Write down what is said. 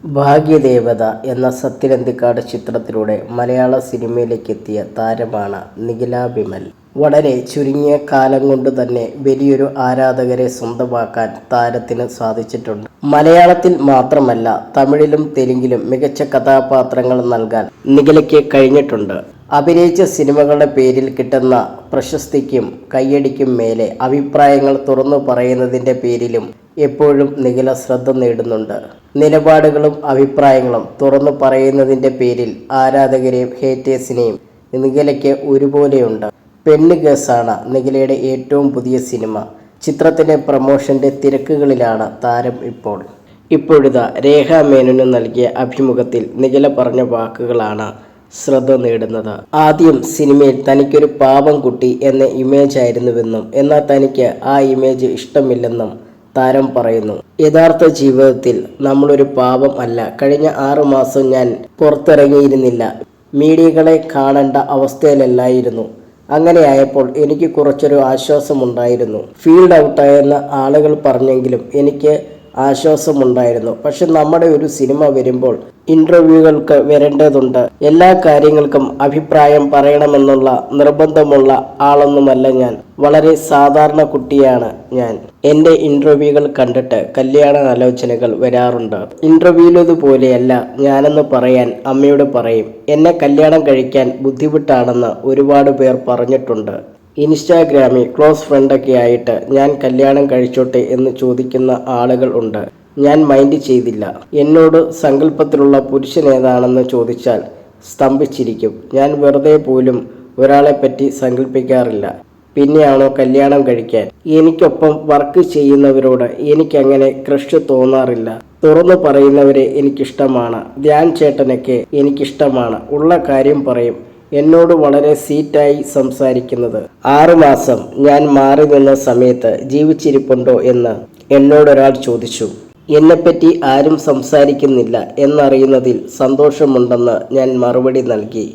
ഭാഗ്യദേവത എന്ന സത്യനന്ദിക്കാട് ചിത്രത്തിലൂടെ മലയാള സിനിമയിലേക്കെത്തിയ താരമാണ് നിഖില വിമൽ. വളരെ ചുരുങ്ങിയ കാലം കൊണ്ട് തന്നെ വലിയൊരു ആരാധകരെ സ്വന്തമാക്കാൻ താരത്തിന് സാധിച്ചിട്ടുണ്ട്. മലയാളത്തിൽ മാത്രമല്ല, തമിഴിലും തെലുങ്കിലും മികച്ച കഥാപാത്രങ്ങൾ നൽകാൻ നിഖിലയ്ക്ക് കഴിഞ്ഞിട്ടുണ്ട്. അഭിനയിച്ച സിനിമകളുടെ പേരിൽ കിട്ടുന്ന പ്രശസ്തിക്കും കയ്യടിക്കും മേലെ അഭിപ്രായങ്ങൾ തുറന്നു പറയുന്നതിൻ്റെ പേരിലും എപ്പോഴും നിഖില ശ്രദ്ധ നേടുന്നുണ്ട്. നിലപാടുകളും അഭിപ്രായങ്ങളും തുറന്നു പറയുന്നതിൻ്റെ പേരിൽ ആരാധകരെയും ഹേറ്റേഴ്സിനെയും നിഖിലയ്ക്ക് ഒരുപോലെയുണ്ട്. പെണ്ണ് കേസാണ് നിഖിലയുടെ ഏറ്റവും പുതിയ സിനിമ. ചിത്രത്തിൻ്റെ പ്രമോഷൻ്റെ തിരക്കുകളിലാണ് താരം ഇപ്പോഴിതാ രേഖ മേനോന് നൽകിയ അഭിമുഖത്തിൽ നിഖില പറഞ്ഞ വാക്കുകളാണ് ശ്രദ്ധ നേടുന്നത്. ആദ്യം സിനിമയിൽ തനിക്കൊരു പാവം കുട്ടി എന്ന ഇമേജ് ആയിരുന്നുവെന്നും എന്നാൽ തനിക്ക് ആ ഇമേജ് ഇഷ്ടമില്ലെന്നും താരം പറയുന്നു. യഥാർത്ഥ ജീവിതത്തിൽ നമ്മളൊരു പാവം അല്ല. കഴിഞ്ഞ 6 മാസം ഞാൻ പുറത്തിറങ്ങിയിരുന്നില്ല. മീഡിയകളെ കാണേണ്ട അവസ്ഥയിലല്ലായിരുന്നു. അങ്ങനെയായപ്പോൾ എനിക്ക് കുറച്ചൊരു ആശ്വാസമുണ്ടായിരുന്നു. ഫീൽഡ് ഔട്ടായെന്ന് ആളുകൾ പറഞ്ഞെങ്കിലും എനിക്ക് ആശ്വാസമുണ്ടായിരുന്നു. പക്ഷെ നമ്മുടെ ഒരു സിനിമ വരുമ്പോൾ ഇൻ്റർവ്യൂകൾക്ക് വരേണ്ടതുണ്ട്. എല്ലാ കാര്യങ്ങൾക്കും അഭിപ്രായം പറയണമെന്നുള്ള നിർബന്ധമുള്ള ആളൊന്നുമല്ല ഞാൻ. വളരെ സാധാരണ കുട്ടിയാണ് ഞാൻ. എൻ്റെ ഇൻ്റർവ്യൂകൾ കണ്ടിട്ട് കല്യാണ ആലോചനകൾ വരാറുണ്ട്. ഇൻ്റർവ്യൂവിലേതുപോലെയല്ല ഞാനെന്ന് പറയാൻ അമ്മയോട് പറയും. എന്നെ കല്യാണം കഴിക്കാൻ ബുദ്ധിമുട്ടാണെന്ന് ഒരുപാട് പേർ പറഞ്ഞിട്ടുണ്ട്. ഇൻസ്റ്റാഗ്രാമിൽ ക്ലോസ് ഫ്രണ്ടൊക്കെ ആയിട്ട് ഞാൻ കല്യാണം കഴിച്ചോട്ടെ എന്ന് ചോദിക്കുന്ന ആളുകൾ ഉണ്ട്. ഞാൻ മൈൻഡ് ചെയ്തില്ല. എന്നോട് സങ്കല്പത്തിലുള്ള പുരുഷൻ ഏതാണെന്ന് ചോദിച്ചാൽ സ്തംഭിച്ചിരിക്കും. ഞാൻ വെറുതെ പോലും ഒരാളെപ്പറ്റി സങ്കല്പിക്കാറില്ല. പിന്നെയാണോ കല്യാണം കഴിക്കാൻ? എനിക്കൊപ്പം വർക്ക് ചെയ്യുന്നവരോട് എനിക്കങ്ങനെ ക്രഷ് തോന്നാറില്ല. തുറന്നു പറയുന്നവരെ എനിക്കിഷ്ടമാണ്. ധ്യാൻ ചേട്ടനൊക്കെ എനിക്കിഷ്ടമാണ്. ഉള്ള കാര്യം പറയും. എന്നോട് വളരെ സ്വീറ്റായി സംസാരിക്കുന്നത്. 6 മാസം ഞാൻ മാറി നിന്ന സമയത്ത് ജീവിച്ചിരിപ്പുണ്ടോ എന്ന് എന്നോടൊരാൾ ചോദിച്ചു. എന്നെപ്പറ്റി ആരും സംസാരിക്കുന്നില്ല എന്നറിയുന്നതിൽ സന്തോഷമുണ്ടെന്ന് ഞാൻ മറുപടി നൽകി.